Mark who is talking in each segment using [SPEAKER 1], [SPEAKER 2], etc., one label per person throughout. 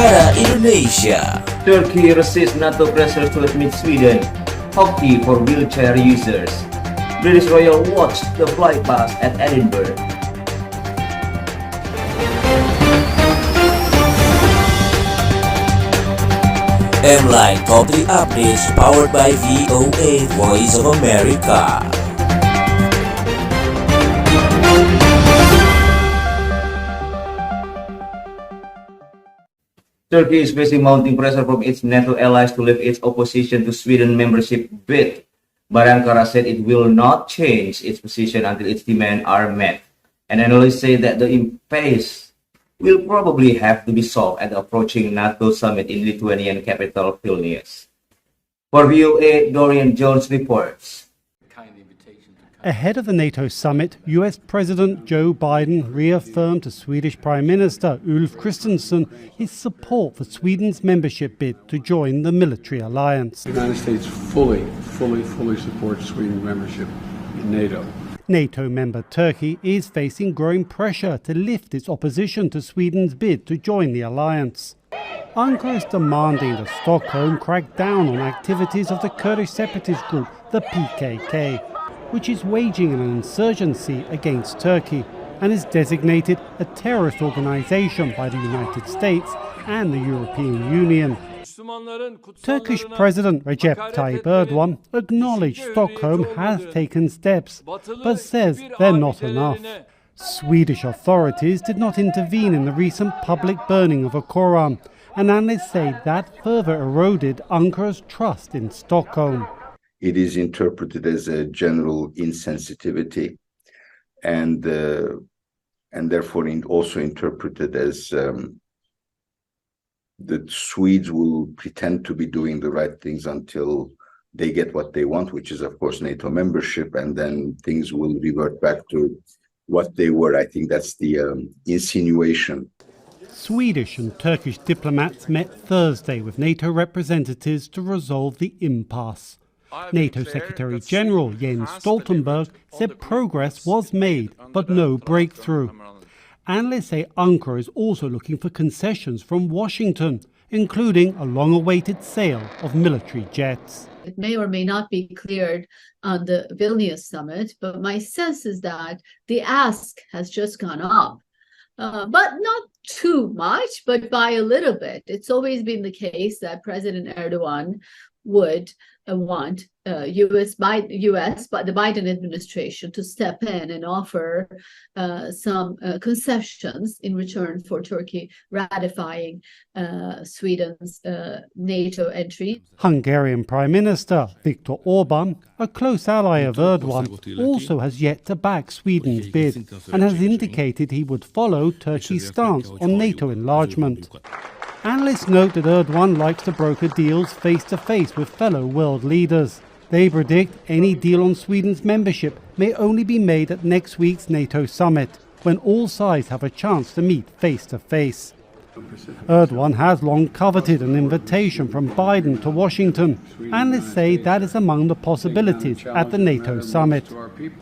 [SPEAKER 1] Negara Indonesia.
[SPEAKER 2] Turkey resists NATO pressure to admit Sweden. Hockey for wheelchair users. British Royal watched the flypast at Edinburgh.
[SPEAKER 1] MLINE Totally Updates powered by VOA Voice of America.
[SPEAKER 2] Turkey is facing mounting pressure from its NATO allies to lift its opposition to Sweden membership bid, but Ankara said it will not change its position until its demands are met. And analysts say that the impasse will probably have to be solved at the approaching NATO summit in Lithuanian capital Vilnius. For VOA, Dorian Jones reports.
[SPEAKER 3] Ahead of the NATO summit, US President Joe Biden reaffirmed to Swedish Prime Minister Ulf Kristersson his support for Sweden's membership bid to join the military alliance.
[SPEAKER 4] The United States fully supports Sweden's membership in NATO.
[SPEAKER 3] NATO member Turkey is facing growing pressure to lift its opposition to Sweden's bid to join the alliance. Ankara is demanding that Stockholm crack down on activities of the Kurdish separatist group, the PKK, which is waging an insurgency against Turkey and is designated a terrorist organization by the United States and the European Union. Turkish President Recep Tayyip Erdogan acknowledged Stockholm has taken steps, but says they're not enough. Swedish authorities did not intervene in the recent public burning of a Koran, and analysts say that further eroded Ankara's trust in Stockholm.
[SPEAKER 5] It is interpreted as a general insensitivity, and therefore also interpreted as that Swedes will pretend to be doing the right things until they get what they want, which is, of course, NATO membership, and then things will revert back to what they were. I think that's the insinuation.
[SPEAKER 3] Swedish and Turkish diplomats met Thursday with NATO representatives to resolve the impasse. NATO Secretary-General Jens Stoltenberg said progress was made, but no breakthrough. Analysts say Ankara is also looking for concessions from Washington, including a long-awaited sale of military jets.
[SPEAKER 6] It may or may not be cleared on the Vilnius summit, but my sense is that the ask has just gone up. But not too much, but by a little bit. It's always been the case that President Erdogan would want the Biden administration to step in and offer some concessions in return for Turkey ratifying Sweden's NATO entry.
[SPEAKER 3] Hungarian Prime Minister Viktor Orban, a close ally of Erdogan, also has yet to back Sweden's bid and has indicated he would follow Turkey's stance on NATO enlargement. Analysts note that Erdogan likes to broker deals face-to-face with fellow world leaders. They predict any deal on Sweden's membership may only be made at next week's NATO summit, when all sides have a chance to meet face-to-face. Erdogan has long coveted an invitation from Biden to Washington. Analysts say that is among the possibilities at the NATO summit.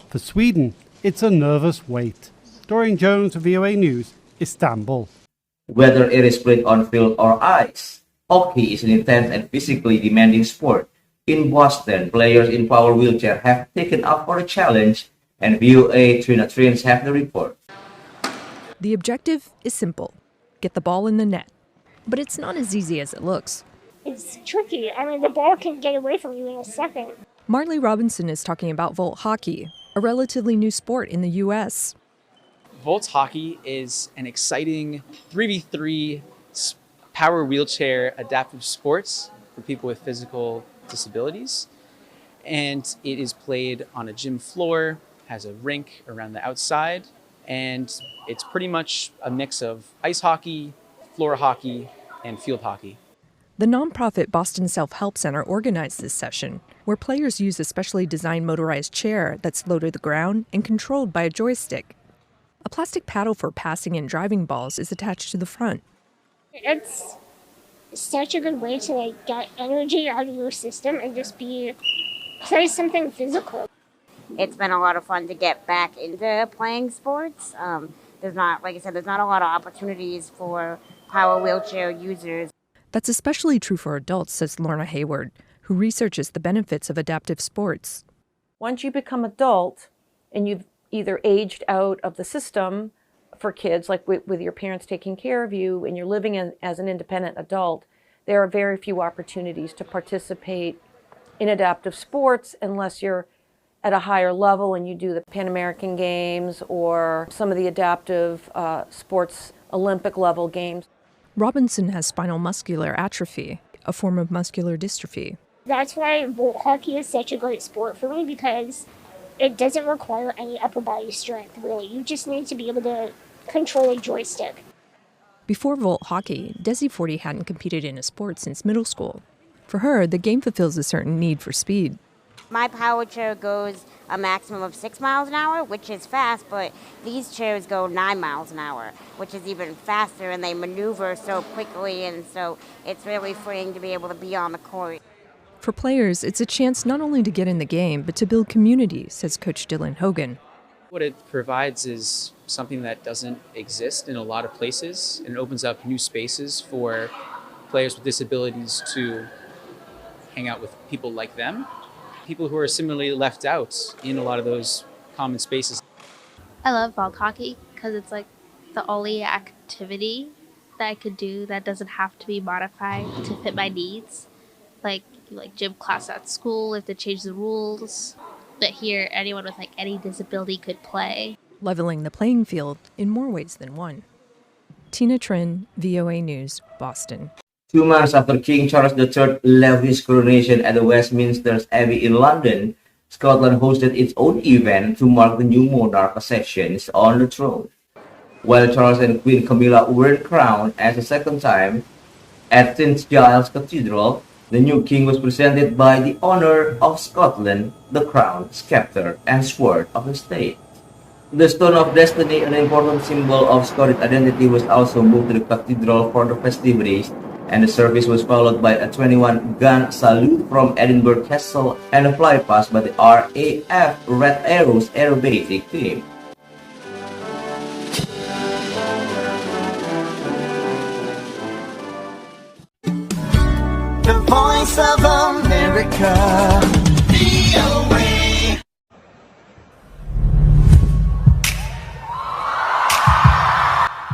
[SPEAKER 3] For Sweden, it's a nervous wait. Dorian Jones, VOA News, Istanbul.
[SPEAKER 2] Whether it is played on field or ice, hockey is an intense and physically demanding sport. In Boston, players in power wheelchair have taken up for a challenge, and VOA Trina Trins have the report.
[SPEAKER 7] The objective is simple: get the ball in the net. But it's not as easy as it looks.
[SPEAKER 8] It's tricky. I mean, the ball can get away from you in a second.
[SPEAKER 7] Marley Robinson is talking about Volt hockey, a relatively new sport in the U.S.
[SPEAKER 9] Volt hockey is an exciting 3v3 power wheelchair adaptive sports for people with physical disabilities. And it is played on a gym floor, has a rink around the outside, and it's pretty much a mix of ice hockey, floor hockey, and field hockey.
[SPEAKER 7] The nonprofit Boston Self-Help Center organized this session, where players use a specially designed motorized chair that's low to the ground and controlled by a joystick. A plastic paddle for passing and driving balls is attached to the front.
[SPEAKER 8] It's such a good way to get energy out of your system and just play something physical.
[SPEAKER 10] It's been a lot of fun to get back into playing sports. There's not, like I said, there's not a lot of opportunities for power wheelchair users.
[SPEAKER 7] That's especially true for adults, says Lorna Hayward, who researches the benefits of adaptive sports.
[SPEAKER 11] Once you become adult and you've either aged out of the system for kids, like with your parents taking care of you, and you're living as an independent adult, there are very few opportunities to participate in adaptive sports unless you're at a higher level and you do the Pan American Games or some of the adaptive sports Olympic level games.
[SPEAKER 7] Robinson has spinal muscular atrophy, a form of muscular dystrophy.
[SPEAKER 8] That's why Volt hockey is such a great sport for me, because it doesn't require any upper body strength, really. You just need to be able to control a joystick.
[SPEAKER 7] Before Volt hockey, Desi Forty hadn't competed in a sport since middle school. For her, the game fulfills a certain need for speed.
[SPEAKER 10] My power chair goes a maximum of 6 miles an hour, which is fast, but these chairs go 9 miles an hour, which is even faster, and they maneuver so quickly, and so it's really freeing to be able to be on the court.
[SPEAKER 7] For players, it's a chance not only to get in the game, but to build community, says Coach Dylan Hogan.
[SPEAKER 9] What it provides is something that doesn't exist in a lot of places, and it opens up new spaces for players with disabilities to hang out with people like them, people who are similarly left out in a lot of those common spaces.
[SPEAKER 12] I love vault hockey because it's like the only activity that I could do that doesn't have to be modified to fit my needs. Like gym class at school, if they change the rules. But here, anyone with any disability could play.
[SPEAKER 7] Leveling the playing field in more ways than one. Tina Trin, VOA News, Boston.
[SPEAKER 2] 2 months after King Charles III left his coronation at the Westminster Abbey in London, Scotland hosted its own event to mark the new monarch's accessions on the throne. While Charles and Queen Camilla were crowned as a second time at St Giles Cathedral, the new king was presented by the Honour of Scotland, the crown, sceptre, and sword of the state. The Stone of Destiny, an important symbol of Scottish identity, was also moved to the cathedral for the festivities, and the service was followed by a 21-gun salute from Edinburgh Castle and a flypast by the RAF Red Arrows aerobatic team.
[SPEAKER 1] The Voice of America, VOA.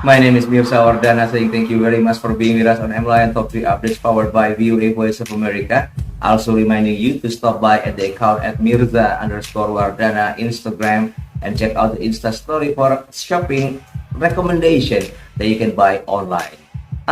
[SPEAKER 2] My name is Mirzawardana, saying thank you very much for being with us on MLINE Top 3 Updates powered by VOA Voice of America. Also reminding you to stop by at the account at Mirza_Wardana Instagram and check out the Insta story for shopping recommendation that you can buy online.